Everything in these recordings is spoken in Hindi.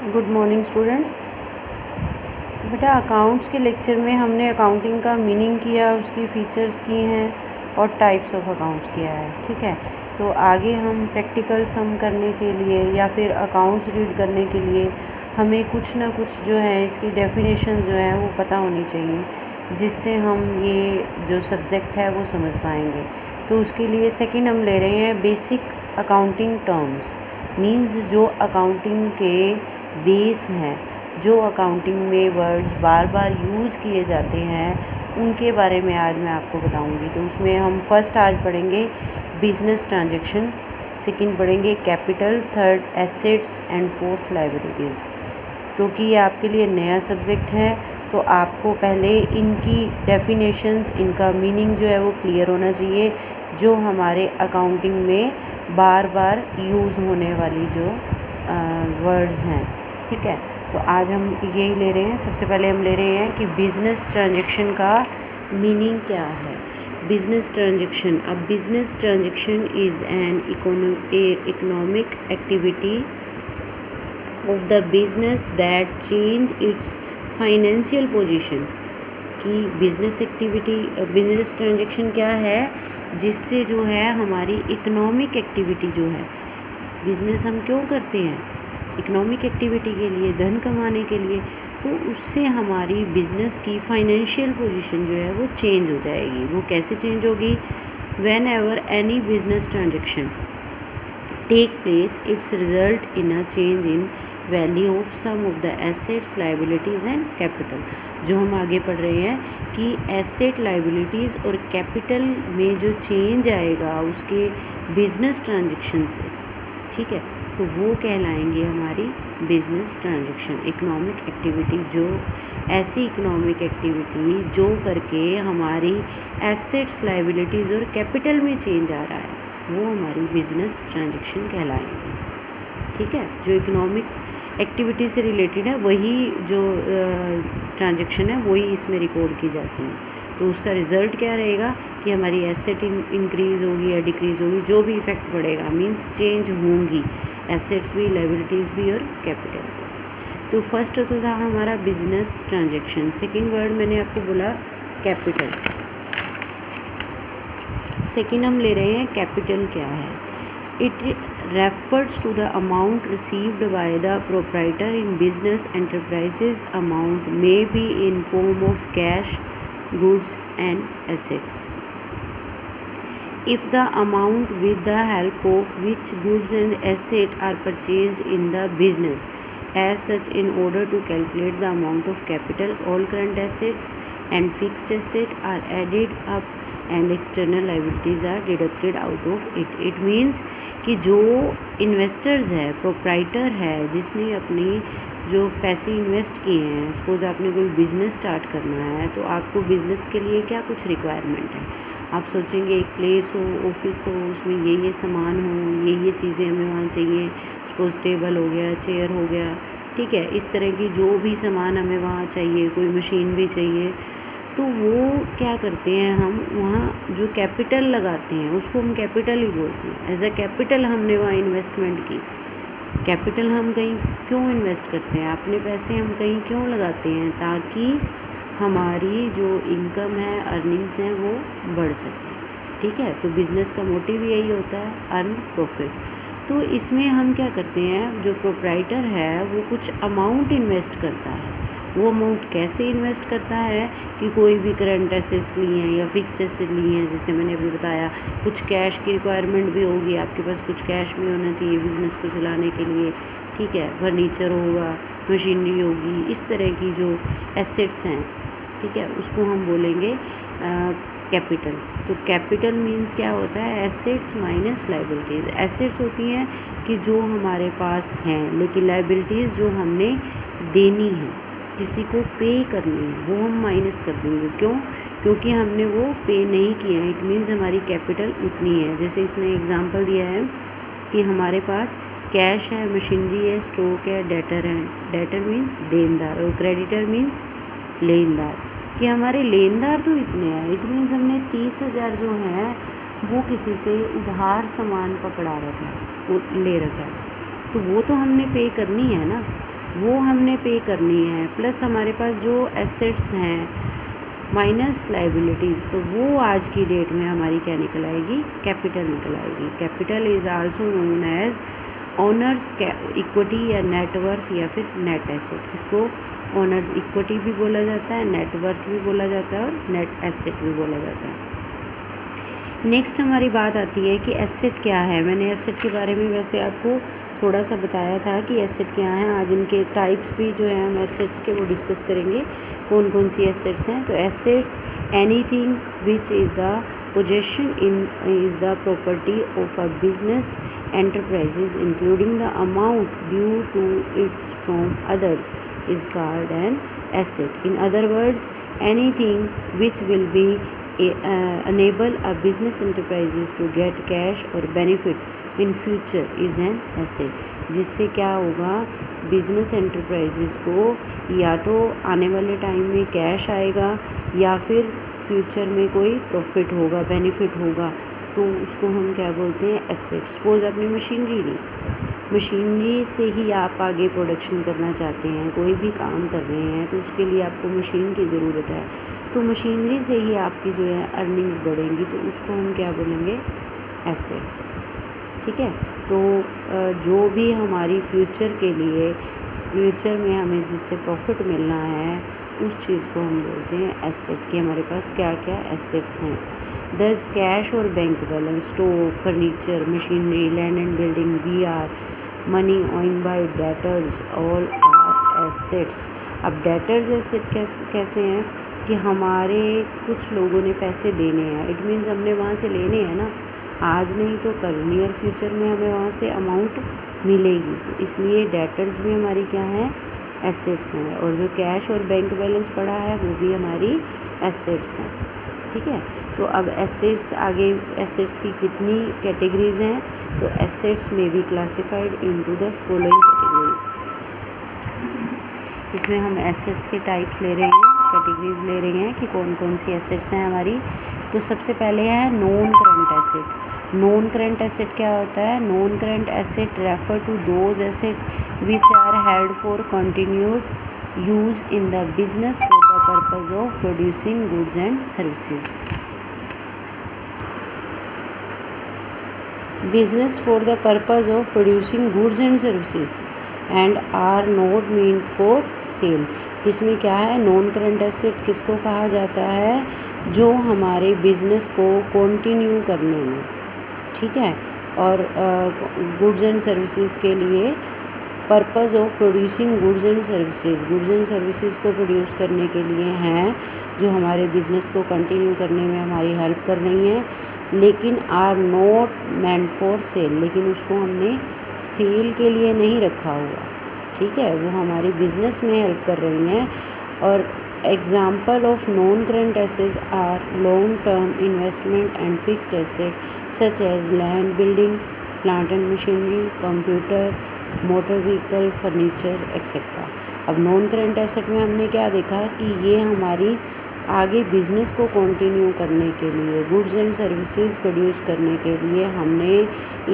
Good morning student. बेटा अकाउंट्स के लेक्चर में हमने अकाउंटिंग का मीनिंग किया, उसकी फ़ीचर्स की हैं और टाइप्स ऑफ अकाउंट्स किया है। ठीक है, तो आगे हम प्रैक्टिकल सम करने के लिए या फिर अकाउंट्स रीड करने के लिए हमें कुछ ना कुछ जो है इसकी डेफिनेशन जो है वो पता होनी चाहिए, जिससे हम ये जो सब्जेक्ट है वो समझ पाएंगे। तो उसके लिए सेकंड हम ले रहे हैं बेसिक अकाउंटिंग टर्म्स, मींस जो अकाउंटिंग के बेस हैं, जो अकाउंटिंग में वर्ड्स बार बार यूज़ किए जाते हैं, उनके बारे में आज मैं आपको बताऊंगी। तो उसमें हम फर्स्ट आज पढ़ेंगे बिजनेस ट्रांजैक्शन, सेकंड पढ़ेंगे capital, third assets and fourth liabilities. क्योंकि ये आपके लिए नया सब्जेक्ट है तो आपको पहले इनकी डेफिनेशंस, इनका मीनिंग जो है वो क्लियर होना चाहिए, जो हमारे अकाउंटिंग में बार बार यूज़ होने वाली जो वर्ड्स हैं। ठीक है, तो आज हम यही ले रहे हैं। सबसे पहले हम ले रहे हैं कि बिज़नेस ट्रांजैक्शन का मीनिंग क्या है। Business transaction, a business transaction is an economic activity of the business that change it's financial position. कि बिज़नेस एक्टिविटी, बिज़नेस ट्रांजैक्शन क्या है, जिससे जो है हमारी इकोनॉमिक एक्टिविटी जो है, बिज़नेस हम क्यों करते हैं, इकोनॉमिक एक्टिविटी के लिए, धन कमाने के लिए, तो उससे हमारी बिज़नेस की फाइनेंशियल पोजीशन जो है वो चेंज हो जाएगी। वो कैसे चेंज होगी? Whenever any business transaction take place, its result in a change in value of some of the assets, liabilities and capital. जो हम आगे पढ़ रहे हैं कि एसेट, लाइबिलिटीज़ और कैपिटल में जो चेंज आएगा उसके बिजनेस ट्रांजैक्शन से, ठीक है, तो वो कहलाएंगे हमारी बिजनेस ट्रांजैक्शन। इकोनॉमिक एक्टिविटी, जो ऐसी इकोनॉमिक एक्टिविटी जो करके हमारी एसेट्स, लाइबिलिटीज़ और कैपिटल में चेंज आ रहा है, वो हमारी बिजनेस ट्रांजैक्शन कहलाएंगे। ठीक है, जो इकोनॉमिक एक्टिविटी से रिलेटेड है वही जो ट्रांजैक्शन है वही इसमें रिकॉर्ड की जाती है। तो उसका रिज़ल्ट क्या रहेगा कि हमारी एसेट इंक्रीज़ होगी या डिक्रीज़ होगी, जो भी इफ़ेक्ट पड़ेगा, मींस चेंज होंगी एसेट्स भी, लायबिलिटीज़ भी और कैपिटल भी। तो फर्स्ट तो था हमारा बिजनेस ट्रांजैक्शन। सेकंड वर्ड मैंने आपको बोला कैपिटल। सेकंड हम ले रहे हैं कैपिटल क्या है। It refers to the amount received by the proprietor in business enterprises. Amount may be in form of cash, goods and assets. If the amount with the help of which goods and assets are purchased in the business, as such, in order to calculate the amount of capital, all current assets and fixed assets are added up and external liabilities are deducted out of it. It means कि जो इन्वेस्टर्स है, प्रोप्राइटर है, जिसने अपनी जो पैसे इन्वेस्ट किए हैं, सपोज़ आपने कोई बिज़नेस स्टार्ट करना है, तो आपको बिज़नेस के लिए क्या कुछ रिक्वायरमेंट है। आप सोचेंगे एक प्लेस हो, ऑफिस हो, उसमें ये सामान हो, ये चीज़ें हमें वहाँ चाहिए, सपोज़ टेबल हो गया, चेयर हो गया, ठीक है, इस तरह की जो भी सामान हमें वहाँ चाहिए, कोई मशीन भी चाहिए, तो वो क्या करते हैं, हम वहाँ जो कैपिटल लगाते हैं उसको हम कैपिटल ही बोलते हैं। एज अ कैपिटल हमने वहाँ इन्वेस्टमेंट की। कैपिटल हम कहीं क्यों इन्वेस्ट करते हैं, अपने पैसे हम कहीं क्यों लगाते हैं, ताकि हमारी जो इनकम है, अर्निंग्स हैं, वो बढ़ सके। ठीक है, तो बिज़नेस का मोटिव यही होता है, अर्न प्रॉफिट। तो इसमें हम क्या करते हैं, जो प्रोप्राइटर है वो कुछ अमाउंट इन्वेस्ट करता है। वो अमाउंट कैसे इन्वेस्ट करता है कि कोई भी करंट एसेट्स लिए हैं या फिक्स एसेट लिए हैं, जैसे मैंने अभी बताया, कुछ कैश की रिक्वायरमेंट भी होगी, आपके पास कुछ कैश भी होना चाहिए बिज़नेस को चलाने के लिए। ठीक है, फर्नीचर होगा, मशीनरी होगी, इस तरह की जो एसेट्स हैं, ठीक है, उसको हम बोलेंगे कैपिटल। तो कैपिटल मीन्स क्या होता है, एसेट्स माइनस लायबिलिटीज़। एसेट्स होती हैं कि जो हमारे पास हैं, लेकिन लायबिलिटीज़ जो हमने देनी है, किसी को पे करनी है, वो हम माइनस कर देंगे। क्यों? क्योंकि हमने वो पे नहीं किया है। इट मीन्स हमारी कैपिटल उतनी है। जैसे इसने एग्जांपल दिया है कि हमारे पास कैश है, मशीनरी है, स्टॉक है, डेटर है। डेटर मीन्स देनदार और क्रेडिटर मीन्स लेनदार, कि हमारे लेनदार तो इतने हैं। इट मीन्स हमने 30,000 जो है वो किसी से उधार सामान पकड़ा रखा है, वो ले रखा है, तो वो तो हमने पे करनी है ना। वो हमने पे करनी है, प्लस हमारे पास जो एसेट्स हैं माइनस लाइबिलिटीज़, तो वो आज की डेट में हमारी क्या निकल आएगी, कैपिटल निकल आएगी। Capital is also known as owner's equity या नेटवर्थ या फिर नेट एसेट। इसको ओनर्स इक्विटी भी बोला जाता है, नेटवर्थ भी बोला जाता है और नेट एसेट भी बोला जाता है। नेक्स्ट हमारी बात आती है कि एसेट क्या है। मैंने एसेट के बारे में वैसे आपको थोड़ा सा बताया था कि एसेट क्या है। आज इनके टाइप्स भी जो है हम एसेट्स के वो डिस्कस करेंगे, कौन कौन सी एसेट्स हैं। तो assets anything which is the possession is the property of a business enterprises including the amount due to its from others is called an asset. In other words anything which will be enable a business enterprises to get cash or benefit in future is an asset। जिससे क्या होगा, बिजनेस एंटरप्राइजेस को या तो आने वाले टाइम में कैश आएगा या फिर फ्यूचर में कोई प्रॉफिट होगा, बेनिफिट होगा, तो उसको हम क्या बोलते हैं, एसेट। सपोज आपने मशीनरी ली, मशीनरी से ही आप आगे प्रोडक्शन करना चाहते हैं, कोई भी काम कर रहे हैं, तो उसके लिए आपको मशीन की ज़रूरत है, तो मशीनरी से ही आपकी जो है अर्निंग्स बढ़ेंगी, तो उसको हम क्या बोलेंगे, एसेट्स। ठीक है। तो जो भी हमारी फ्यूचर के लिए, फ्यूचर में हमें जिससे प्रॉफिट मिलना है, उस चीज़ को हम बोलते हैं एसेट। कि हमारे पास क्या क्या एसेट्स हैं। दस कैश और bank balance, stock, furniture, machinery, land and building, VR, money owned by debtors, all are assets. अब डेटर्स एसेट कैसे हैं कि हमारे कुछ लोगों ने पैसे देने हैं, इट मीन्स हमने वहाँ से लेने हैं ना, आज नहीं तो कल, नियर फ्यूचर में हमें वहाँ से अमाउंट मिलेगी, तो इसलिए डेटर्स भी हमारी क्या है, एसेट्स हैं। और जो कैश और बैंक बैलेंस पड़ा है वो भी हमारी एसेट्स हैं। ठीक है। तो अब एसेट्स, आगे एसेट्स की कितनी कैटेगरीज हैं, तो एसेट्स में be classified into the following categories. इसमें हम एसेट्स के टाइप्स ले रहे हैं, कैटेगरीज ले रहे हैं कि कौन कौन सी एसेट्स हैं हमारी। तो सबसे पहले है non current asset. Non current asset क्या होता है, non current asset refer to those asset which are held for continued use in the business for the purpose of producing goods and services. Business for the purpose of producing goods and services and are not meant for sale. इसमें क्या है, नॉन करंट एसेट किसको कहा जाता है, जो हमारे बिजनेस को कंटिन्यू करने में, ठीक है, और गुड्स एंड सर्विसेज के लिए, purpose of producing goods and services, goods and services को प्रोड्यूस करने के लिए हैं, जो हमारे बिजनेस को कंटिन्यू करने में हमारी हेल्प कर रही हैं, लेकिन are not meant for sale, लेकिन उसको हमने सेल के लिए नहीं रखा हुआ। ठीक है, वो हमारे बिजनेस में हेल्प कर रही हैं। और example of non current assets are long term investment and fixed asset such as land, building, plant and machinery, computer, motor vehicle, furniture etcetera. अब नॉन करंट एसेट में हमने क्या देखा कि ये हमारी आगे बिजनेस को कंटिन्यू करने के लिए, गुड्स एंड सर्विसेज प्रोड्यूस करने के लिए हमने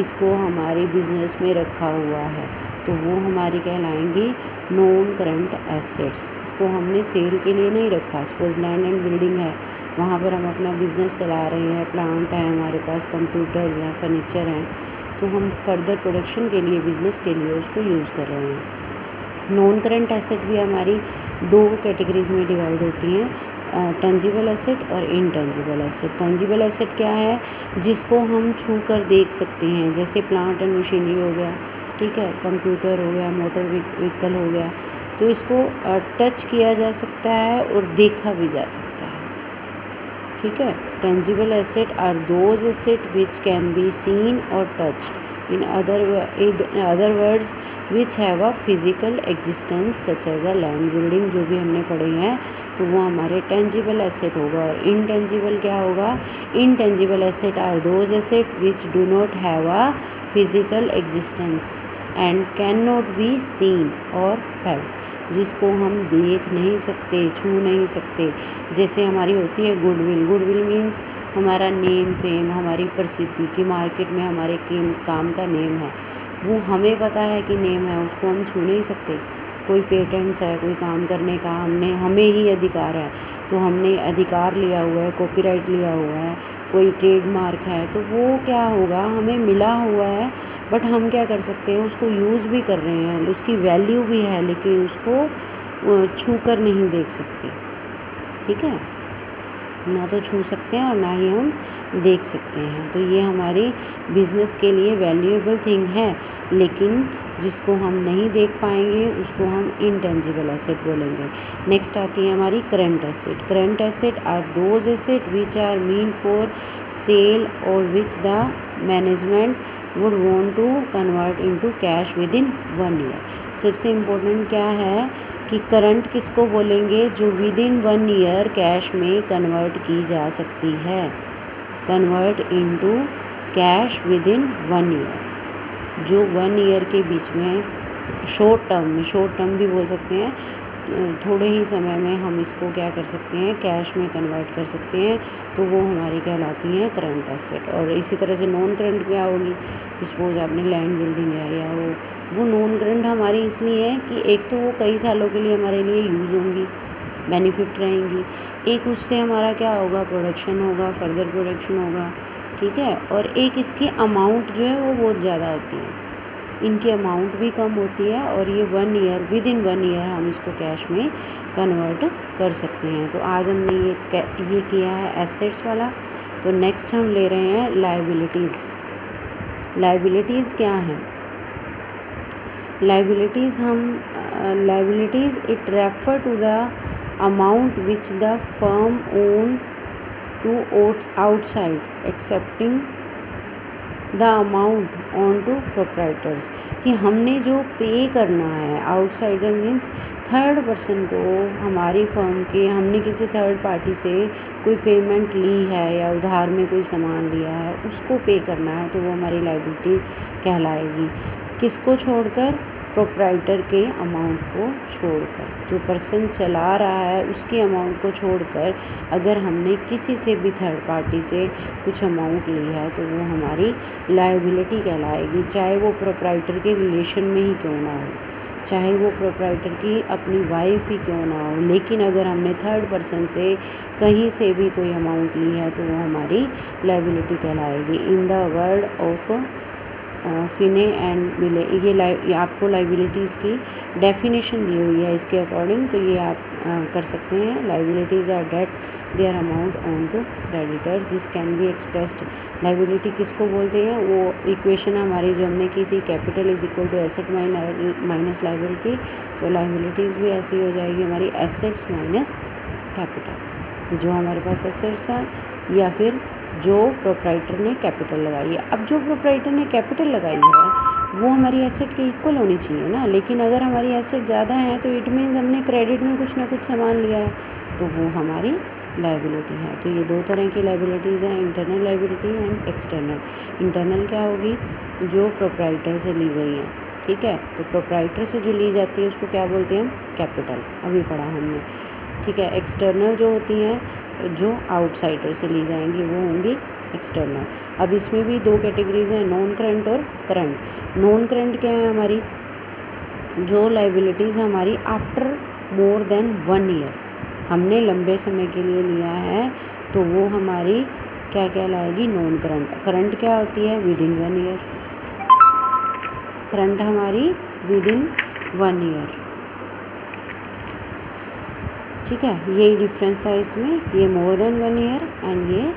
इसको हमारे बिजनेस में रखा हुआ है, तो वो हमारी कहलाएंगी नॉन करंट एसेट्स। इसको हमने सेल के लिए नहीं रखा। सपोज लैंड एंड बिल्डिंग है, वहाँ पर हम अपना बिजनेस चला रहे हैं, प्लांट है हमारे पास, कंप्यूटर हैं, फर्नीचर हैं, तो हम फर्दर प्रोडक्शन के लिए, बिजनेस के लिए उसको यूज़ कर रहे हैं। नॉन करंट एसेट भी हमारी दो कैटेगरीज में डिवाइड होती हैं, टेंजिबल एसेट और इनटेंजिबल एसेट। टेंजिबल एसेट क्या है, जिसको हम छू कर देख सकते हैं, जैसे प्लांट एंड मशीनरी हो गया, ठीक है, कंप्यूटर हो गया, मोटर व्हीकल हो गया, तो इसको टच किया जा सकता है और देखा भी जा सकता है। ठीक है। Tangible asset are those asset which can be seen और touched, in other words which have a physical existence such as a land, building, जो भी हमने पढ़े हैं, तो वो हमारे टेंजिबल एसेट होगा। और इनटेंजिबल क्या होगा, intangible asset are those asset which do not have a physical existence and can not be seen और फेल्ट, जिसको हम देख नहीं सकते, छू नहीं सकते। जैसे हमारी होती है गुडविल। गुडविल मीन्स हमारा नेम, फेम, हमारी प्रसिद्धि की मार्केट में हमारे काम का नेम है, वो हमें पता है कि नेम है, उसको हम छू नहीं सकते। कोई पेटेंट्स है, कोई काम करने का हमें ही अधिकार है, तो हमने अधिकार लिया हुआ है, कॉपीराइट लिया हुआ है, कोई ट्रेडमार्क है, तो वो क्या होगा, हमें मिला हुआ है, बट हम क्या कर सकते हैं, उसको यूज़ भी कर रहे हैं, उसकी वैल्यू भी है, लेकिन उसको छू कर नहीं देख सकते। ठीक है, ना तो छू सकते हैं और ना ही हम देख सकते हैं। तो ये हमारी बिज़नेस के लिए वैल्यूएबल थिंग है, लेकिन जिसको हम नहीं देख पाएंगे उसको हम इंटेंजिबल एसेट बोलेंगे। नेक्स्ट आती है हमारी current asset. Current asset are those asset which are meant for sale और which the management would want to convert into cash within 1 year. सबसे इम्पोर्टेंट क्या है कि करंट किसको बोलेंगे, जो विद इन 1 ईयर कैश में कन्वर्ट की जा सकती है, convert into cash within 1 year, जो 1 ईयर के बीच में शॉर्ट टर्म भी बोल सकते हैं, थोड़े ही समय में हम इसको क्या कर सकते हैं, कैश में कन्वर्ट कर सकते हैं, तो वो हमारी कहलाती हैं करंट एसेट। और इसी तरह से नॉन करंट क्या होगी, सपोज आपने लैंड बिल्डिंग है या वो नॉन करंट हमारी इसलिए है कि एक तो वो कई सालों के लिए हमारे लिए यूज़ होंगी, बेनिफिट रहेंगी, एक उससे हमारा क्या होगा, प्रोडक्शन होगा, फर्दर प्रोडक्शन होगा। ठीक है, और एक इसकी अमाउंट जो है वो बहुत ज़्यादा होती है, इनकी अमाउंट भी कम होती है, और ये 1 ईयर विद इन 1 ईयर हम इसको कैश में कन्वर्ट कर सकते हैं। तो आज हमने ये किया है एसेट्स वाला। तो नेक्स्ट हम ले रहे हैं लायबिलिटीज़। लायबिलिटीज़ क्या हैं, liabilities it refer to the amount which the firm own to outside excepting the amount on to proprietors, कि हमने जो पे करना है, आउटसाइडर मीन्स थर्ड पर्सन को, हमारी फर्म के हमने किसी थर्ड पार्टी से कोई पेमेंट ली है या उधार में कोई सामान लिया है, उसको पे करना है, तो वो हमारी लायबिलिटी कहलाएगी। किसको छोड़कर, प्रोप्राइटर के अमाउंट को छोड़कर, जो पर्सन चला रहा है उसके अमाउंट को छोड़कर अगर हमने किसी से भी थर्ड पार्टी से कुछ अमाउंट ली है तो वो हमारी लायबिलिटी कहलाएगी, चाहे वो प्रोप्राइटर के रिलेशन में ही क्यों ना हो, चाहे वो प्रोप्राइटर की अपनी वाइफ ही क्यों ना हो, लेकिन अगर हमने थर्ड पर्सन से कहीं से भी कोई अमाउंट ली है तो वो हमारी लायबिलिटी कहलाएगी। In the word of Finney and Miller, ये आपको लायबिलिटीज़ की डेफिनेशन दी हुई है इसके अकॉर्डिंग, तो ये आप कर सकते हैं। Liabilities are debt their amount on to creditor, this can be expressed. Liability किसको बोलते हैं, वो इक्वेशन हमारी जो हमने की थी, capital is equal to asset minus liability, तो लायबिलिटीज़ भी ऐसी हो जाएगी हमारी एसेट्स माइनस कैपिटल, जो हमारे पास एसेट्स हैं या फिर जो प्रोप्राइटर ने कैपिटल लगाई है। अब जो प्रोप्राइटर ने कैपिटल लगाई है वो हमारी एसेट के इक्वल होनी चाहिए ना, लेकिन अगर हमारी एसेट ज़्यादा है तो इट मीन्स हमने क्रेडिट में कुछ ना कुछ सामान लिया है, तो वो हमारी लायबिलिटी है। तो ये दो तरह की लायबिलिटीज़ हैं, internal liability and external. Internal क्या होगी, जो प्रोप्राइटर से ली गई है, ठीक है, तो प्रोप्राइटर से जो ली जाती है उसको क्या बोलते हैं, कैपिटल, अभी पढ़ा हमने, ठीक है। एक्सटर्नल जो होती हैं, जो आउटसाइडर से ली जाएंगी वो होंगी एक्सटर्नल। अब इसमें भी दो कैटेगरीज हैं, नॉन करंट और करंट। नॉन करंट क्या है, हमारी जो लायबिलिटीज़ हमारी आफ्टर मोर देन 1 ईयर, हमने लंबे समय के लिए लिया है, तो वो हमारी क्या कहलाएगी, नॉन करंट। करंट क्या होती है, विद इन 1 ईयर, करंट हमारी विद इन 1 ईयर, ठीक है। यही डिफरेंस था इसमें, ये मोर देन 1 ईयर एंड ये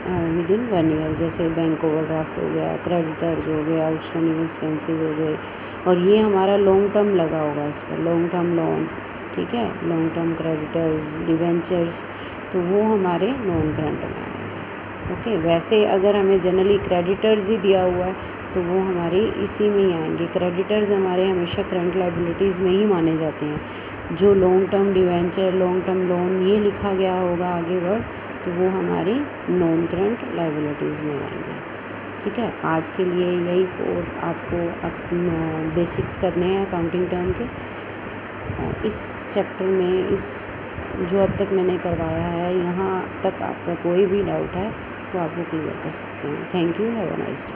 विद इन 1 ईयर, जैसे बैंक ओवरड्राफ्ट हो गया, क्रेडिटर्स हो गया, आउटस्टैंडिंग एक्सपेंसेस हो गए, और ये हमारा लॉन्ग टर्म लगा होगा इस पर, लॉन्ग टर्म लोन, ठीक है, लॉन्ग टर्म क्रेडिटर्स, डिवेंचर्स, तो वो हमारे नॉन करंट में आएंगे। ओके, वैसे अगर हमें जनरली क्रेडिटर्स ही दिया हुआ है तो वो हमारी इसी में ही आएंगे। क्रेडिटर्स हमारे हमेशा करंट लायबिलिटीज़ में ही माने जाते हैं। जो long term debenture, long term loan ये लिखा गया होगा आगे वर्ड, तो वो हमारी नॉन करंट लायबिलिटीज़ में आएंगे, ठीक है। आज के लिए यही 4 आपको बेसिक्स करने हैं अकाउंटिंग टर्म के। इस चैप्टर में जो अब तक मैंने करवाया है, यहाँ तक आपका कोई भी डाउट है तो आप वो क्लियर कर सकते हैं। Thank you, have a nice day.